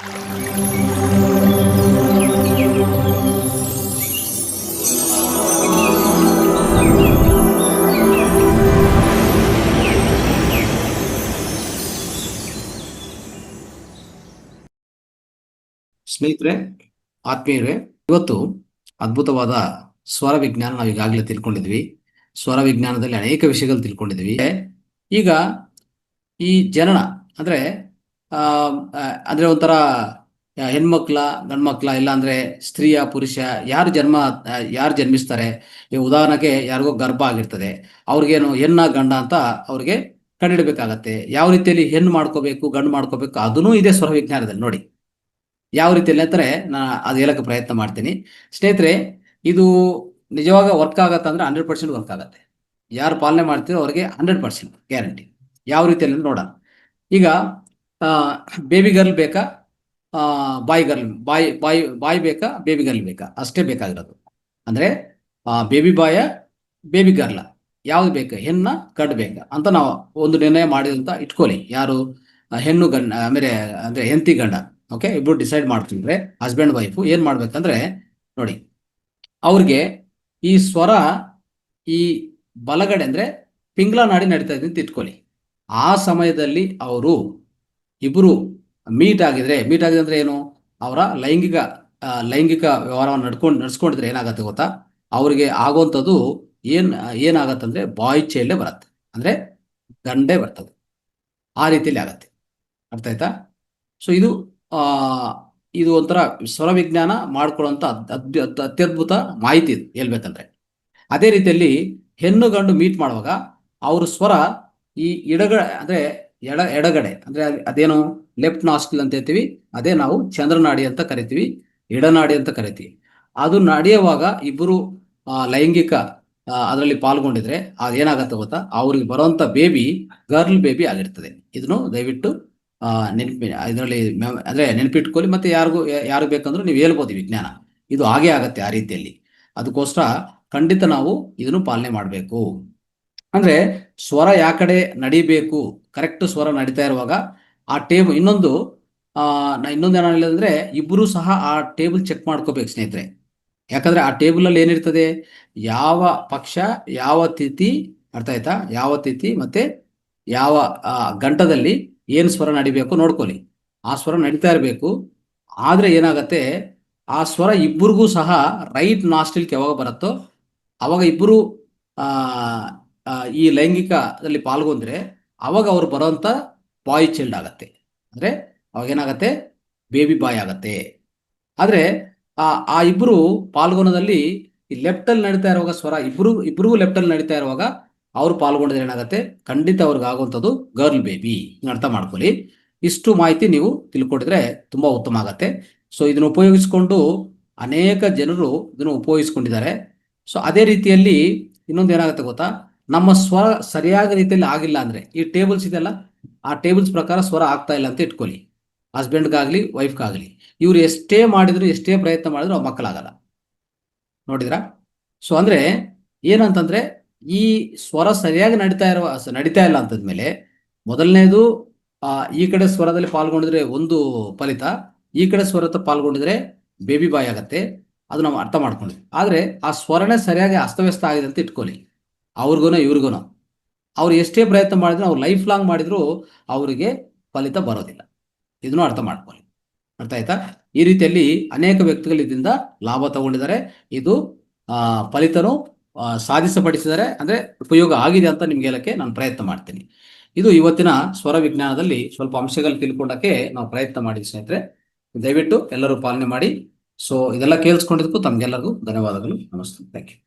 ಸ್ನೇಹಿತರೆ, ಆತ್ಮೀಯರೇ, ಇವತ್ತು ಅದ್ಭುತವಾದ ಸ್ವರ ವಿಜ್ಞಾನ ನಾವು ಈಗಾಗಲೇ ತಿಳ್ಕೊಂಡಿದ್ವಿ. ಸ್ವರ ವಿಜ್ಞಾನದಲ್ಲಿ ಅನೇಕ ವಿಷಯಗಳು ತಿಳ್ಕೊಂಡಿದ್ವಿ. ಈಗ ಈ ಜನನ ಅಂದ್ರೆ ಆ ಆ, ಅಂದ್ರೆ ಒಂಥರ ಹೆಣ್ಮಕ್ಳ ಗಂಡ್ಮಕ್ಳ ಇಲ್ಲ ಅಂದ್ರೆ ಸ್ತ್ರೀಯ ಪುರುಷ ಯಾರು ಜನ್ಮಿಸ್ತಾರೆ. ಈ ಉದಾಹರಣೆಗೆ ಯಾರಿಗೋ ಗರ್ಭ ಆಗಿರ್ತದೆ, ಅವ್ರಿಗೇನು ಹೆಣ್ಣ ಗಂಡ ಅಂತ ಅವ್ರಿಗೆ ಕಂಡಿಡ್ಬೇಕಾಗತ್ತೆ. ಯಾವ ರೀತಿಯಲ್ಲಿ ಹೆಣ್ಣು ಮಾಡ್ಕೋಬೇಕು ಗಂಡು ಮಾಡ್ಕೋಬೇಕು ಅದನ್ನೂ ಇದೆ ಸ್ವರ ವಿಜ್ಞಾನದಲ್ಲಿ ನೋಡಿ. ಯಾವ ರೀತಿಯಲ್ಲಿ ಅಂತಾರೆ ಅದು ಹೇಳಕ್ಕೆ ಪ್ರಯತ್ನ ಮಾಡ್ತೀನಿ. ಸ್ನೇಹಿತರೆ, ಇದು ನಿಜವಾಗ ವರ್ಕ್ ಆಗತ್ತೆ ಅಂದ್ರೆ 100% ವರ್ಕ್ ಆಗತ್ತೆ. ಯಾರು ಪಾಲನೆ ಮಾಡ್ತೀರೋ ಅವ್ರಿಗೆ 100% ಗ್ಯಾರಂಟಿ. ಯಾವ ರೀತಿಯಲ್ಲಿ ನೋಡೋಣ. ಈಗ ಬೇಬಿ ಗರ್ಲ್ ಬೇಕಾ, ಬಾಯ್ ಬೇಕಾ, ಬೇಬಿ ಗರ್ಲ್ ಬೇಕಾ, ಅಷ್ಟೇ ಬೇಕಾಗಿರೋದು. ಅಂದ್ರೆ ಬೇಬಿ ಬಾಯ ಬೇಬಿ ಗರ್ಲ ಯಾವ್ದು ಬೇಕಾ, ಹೆಣ್ಣ ಗಂಡು ಬೇಕಾ ಅಂತ ನಾವು ಒಂದು ನಿರ್ಣಯ ಮಾಡಿದಂತ ಇಟ್ಕೊಳ್ಳಿ. ಯಾರು ಹೆಣ್ಣು ಗಂಡ ಆಮೇಲೆ ಅಂದ್ರೆ ಹೆಂಡತಿ ಗಂಡ, ಓಕೆ, ಇಬ್ರು ಡಿಸೈಡ್ ಮಾಡ್ತಿದ್ರೆ ಹಸ್ಬೆಂಡ್ ವೈಫು ಏನ್ ಮಾಡ್ಬೇಕಂದ್ರೆ ನೋಡಿ, ಅವ್ರಿಗೆ ಈ ಸ್ವರ ಈ ಬಲಗಡೆ ಅಂದ್ರೆ ಪಿಂಗ್ಲ ನಾಡಿ ನಡೀತಾ ಇದೆ ಅಂತ ಇಟ್ಕೊಳ್ಳಿ. ಆ ಸಮಯದಲ್ಲಿ ಅವರು ಇಬ್ರು ಮೀಟ್ ಆಗಿದೆ ಅಂದ್ರೆ ಏನು, ಅವರ ಲೈಂಗಿಕ ವ್ಯವಹಾರವನ್ನು ನಡ್ಸ್ಕೊಂಡಿದ್ರೆ ಏನಾಗತ್ತೆ ಗೊತ್ತಾ, ಅವ್ರಿಗೆ ಆಗುವಂಥದ್ದು ಏನಾಗತ್ತಂದ್ರೆ ಬಾಯ್ ಚೈಲ್ಡೇ ಬರುತ್ತೆ, ಅಂದ್ರೆ ಗಂಡೇ ಬರ್ತದೆ. ಆ ರೀತಿಯಲ್ಲಿ ಆಗತ್ತೆ. ಅರ್ಥ ಆಯ್ತಾ? ಸೊ ಆ ಇದು ಒಂಥರ ಸ್ವರ ವಿಜ್ಞಾನ ಮಾಡ್ಕೊಳ್ಳುವಂತ ಅತ್ಯದ್ಭುತ ಮಾಹಿತಿ ಇದು ಹೇಳ್ಬೇಕಂದ್ರೆ. ಅದೇ ರೀತಿಯಲ್ಲಿ ಹೆಣ್ಣು ಗಂಡು ಮೀಟ್ ಮಾಡುವಾಗ ಅವ್ರ ಸ್ವರ ಈ ಅಂದ್ರೆ ಎಡಗಡೆ ಅಂದ್ರೆ ಅದೇನು ಲೆಫ್ಟ್ ನಾಸ್ಟಿಲ್ ಅಂತ ಹೇಳ್ತೀವಿ, ಅದೇ ನಾವು ಚಂದ್ರನಾಡಿ ಅಂತ ಕರಿತೀವಿ, ಎಡನಾಡಿ ಅಂತ ಕರಿತೀವಿ. ಅದು ನಡೆಯುವಾಗ ಇಬ್ಬರು ಲೈಂಗಿಕ ಅದರಲ್ಲಿ ಪಾಲ್ಗೊಂಡಿದ್ರೆ ಅದೇನಾಗತ್ತೆ ಗೊತ್ತಾ, ಅವ್ರಿಗೆ ಬರುವಂತ ಬೇಬಿ ಗರ್ಲ್ ಬೇಬಿ ಆಗಿರ್ತದೆ. ಇದನ್ನು ದಯವಿಟ್ಟು ಇದರಲ್ಲಿ ಅಂದ್ರೆ ನೆನಪಿಟ್ಕೊಳ್ಳಿ. ಮತ್ತೆ ಯಾರು ಬೇಕಂದ್ರೂ ನೀವು ಹೇಳ್ಬೋದು ವಿಜ್ಞಾನ. ಇದು ಹಾಗೆ ಆಗತ್ತೆ ಆ ರೀತಿಯಲ್ಲಿ. ಅದಕ್ಕೋಸ್ಕರ ಖಂಡಿತ ನಾವು ಇದನ್ನು ಪಾಲನೆ ಮಾಡಬೇಕು. ಅಂದ್ರೆ ಸ್ವರ ಯಾ ಕಡೆ ನಡಿಬೇಕು, ಕರೆಕ್ಟ್ ಸ್ವರ ನಡೀತಾ ಇರುವಾಗ ಆ ಟೇಬಲ್ ಇನ್ನೊಂದು ಏನ ಹೇಳಿದ್ರೆ ಇಬ್ಬರು ಸಹ ಆ ಟೇಬಲ್ ಚೆಕ್ ಮಾಡ್ಕೋಬೇಕು ಸ್ನೇಹಿತರೆ. ಯಾಕಂದ್ರೆ ಆ ಟೇಬಲ್ ಅಲ್ಲಿ ಏನಿರ್ತದೆ, ಯಾವ ಪಕ್ಷ ಯಾವ ತಿಥಿ, ಅರ್ಥ ಆಯ್ತಾ, ಯಾವ ತಿಥಿ ಮತ್ತೆ ಯಾವ ಗಂಟದಲ್ಲಿ ಏನು ಸ್ವರ ನಡಿಬೇಕು ನೋಡ್ಕೊಳ್ಳಿ. ಆ ಸ್ವರ ನಡೀತಾ ಇರಬೇಕು. ಆದ್ರೆ ಏನಾಗತ್ತೆ, ಆ ಸ್ವರ ಇಬ್ಬರಿಗೂ ಸಹ ರೈಟ್ ನಾಸ್ಟಿಲ್ಗೆ ಯಾವಾಗ ಬರುತ್ತೋ ಅವಾಗ ಇಬ್ಬರು ಆ ಈ ಲೈಂಗಿಕದಲ್ಲಿ ಪಾಲ್ಗೊಂಡ್ರೆ ಅವಾಗ ಅವ್ರು ಬರೋಂಥ ಬಾಯ್ ಚೈಲ್ಡ್ ಆಗತ್ತೆ. ಅಂದ್ರೆ ಅವಾಗ ಏನಾಗತ್ತೆ, ಬೇಬಿ ಬಾಯ್ ಆಗತ್ತೆ. ಆದ್ರೆ ಆ ಇಬ್ರು ಪಾಲ್ಗೊಳ್ಳೋದಲ್ಲಿ ಈ ಲೆಫ್ಟ್ ಅಲ್ಲಿ ನಡೀತಾ ಇರುವಾಗ ಸ್ವರ ಇಬ್ರಿಗೂ ಲೆಫ್ಟ್ ಅಲ್ಲಿ ನಡೀತಾ ಇರುವಾಗ ಅವ್ರು ಪಾಲ್ಗೊಂಡಿದ್ರೆ ಏನಾಗುತ್ತೆ, ಖಂಡಿತ ಅವ್ರಿಗೆ ಆಗುವಂಥದ್ದು ಗರ್ಲ್ ಬೇಬಿ. ಅರ್ಥ ಮಾಡ್ಕೊಳ್ಳಿ. ಇಷ್ಟು ಮಾಹಿತಿ ನೀವು ತಿಳ್ಕೊಂಡಿದ್ರೆ ತುಂಬಾ ಉತ್ತಮ ಆಗತ್ತೆ. ಸೊ ಇದನ್ನು ಉಪಯೋಗಿಸ್ಕೊಂಡು ಅನೇಕ ಜನರು ಇದನ್ನು ಉಪಯೋಗಿಸ್ಕೊಂಡಿದ್ದಾರೆ. ಸೊ ಅದೇ ರೀತಿಯಲ್ಲಿ ಇನ್ನೊಂದು ಏನಾಗುತ್ತೆ ಗೊತ್ತಾ, ನಮ್ಮ ಸ್ವರ ಸರಿಯಾದ ರೀತಿಯಲ್ಲಿ ಆಗಿಲ್ಲ ಅಂದ್ರೆ ಈ ಟೇಬಲ್ಸ್ ಇದೆಲ್ಲ, ಆ ಟೇಬಲ್ಸ್ ಪ್ರಕಾರ ಸ್ವರ ಆಗ್ತಾ ಇಲ್ಲ ಅಂತ ಇಟ್ಕೊಳ್ಳಿ. ಹಸ್ಬೆಂಡ್ಗಾಗ್ಲಿ ವೈಫ್ಗಾಗ್ಲಿ ಇವ್ರು ಎಷ್ಟೇ ಮಾಡಿದ್ರು ಎಷ್ಟೇ ಪ್ರಯತ್ನ ಮಾಡಿದ್ರು ಅವ್ರ ಮಕ್ಕಳಾಗಲ್ಲ. ನೋಡಿದ್ರಾ? ಸೊ ಅಂದ್ರೆ ಏನಂತಂದ್ರೆ ಈ ಸ್ವರ ಸರಿಯಾಗಿ ನಡೀತಾ ಇಲ್ಲ ಅಂತಂದ್ಮೇಲೆ ಮೊದಲನೇದು ಈ ಕಡೆ ಸ್ವರದಲ್ಲಿ ಪಾಲ್ಗೊಂಡಿದ್ರೆ ಒಂದು ಫಲಿತ, ಈ ಕಡೆ ಸ್ವರದ ಪಾಲ್ಗೊಂಡಿದ್ರೆ ಬೇಬಿ ಬಾಯ್ ಆಗತ್ತೆ. ಅದು ನಾವು ಅರ್ಥ ಮಾಡ್ಕೊಂಡಿದ್ವಿ. ಆದ್ರೆ ಆ ಸ್ವರನೇ ಸರಿಯಾಗಿ ಅಸ್ತವ್ಯಸ್ತ ಆಗಿದೆ ಅಂತ ಇಟ್ಕೊಳ್ಳಿ, ಅವ್ರಿಗೂನ ಇವ್ರಿಗೂನ ಅವ್ರು ಎಷ್ಟೇ ಪ್ರಯತ್ನ ಮಾಡಿದ್ರು, ಅವ್ರು ಲೈಫ್ ಲಾಂಗ್ ಮಾಡಿದ್ರು ಅವರಿಗೆ ಫಲಿತ ಬರೋದಿಲ್ಲ. ಇದನ್ನು ಅರ್ಥ ಮಾಡ್ಕೊಳ್ಳಿ. ಅರ್ಥ ಆಯ್ತಾ? ಈ ರೀತಿಯಲ್ಲಿ ಅನೇಕ ವ್ಯಕ್ತಿಗಳು ಇದರಿಂದ ಲಾಭ ತಗೊಂಡಿದ್ದಾರೆ. ಇದು ಫಲಿತನು ಸಾಧಿಸಪಡಿಸಿದರೆ ಅಂದ್ರೆ ಉಪಯೋಗ ಆಗಿದೆ ಅಂತ ನಿಮ್ಗೆ ಹೇಳಕ್ಕೆ ನಾನು ಪ್ರಯತ್ನ ಮಾಡ್ತೀನಿ. ಇದು ಇವತ್ತಿನ ಸ್ವರ ವಿಜ್ಞಾನದಲ್ಲಿ ಸ್ವಲ್ಪ ಅಂಶಗಳು ತಿಳ್ಕೊಂಡಕ್ಕೆ ನಾವು ಪ್ರಯತ್ನ ಮಾಡಿದ್ವಿ ಸ್ನೇಹಿತರೆ. ದಯವಿಟ್ಟು ಎಲ್ಲರೂ ಪಾಲನೆ ಮಾಡಿ. ಸೊ ಇದೆಲ್ಲ ಕೇಳಿಸ್ಕೊಂಡಿದ್ದಕ್ಕೂ ತಮ್ಗೆಲ್ಲರಿಗೂ ಧನ್ಯವಾದಗಳು. ನಮಸ್ತೆ. Thank you.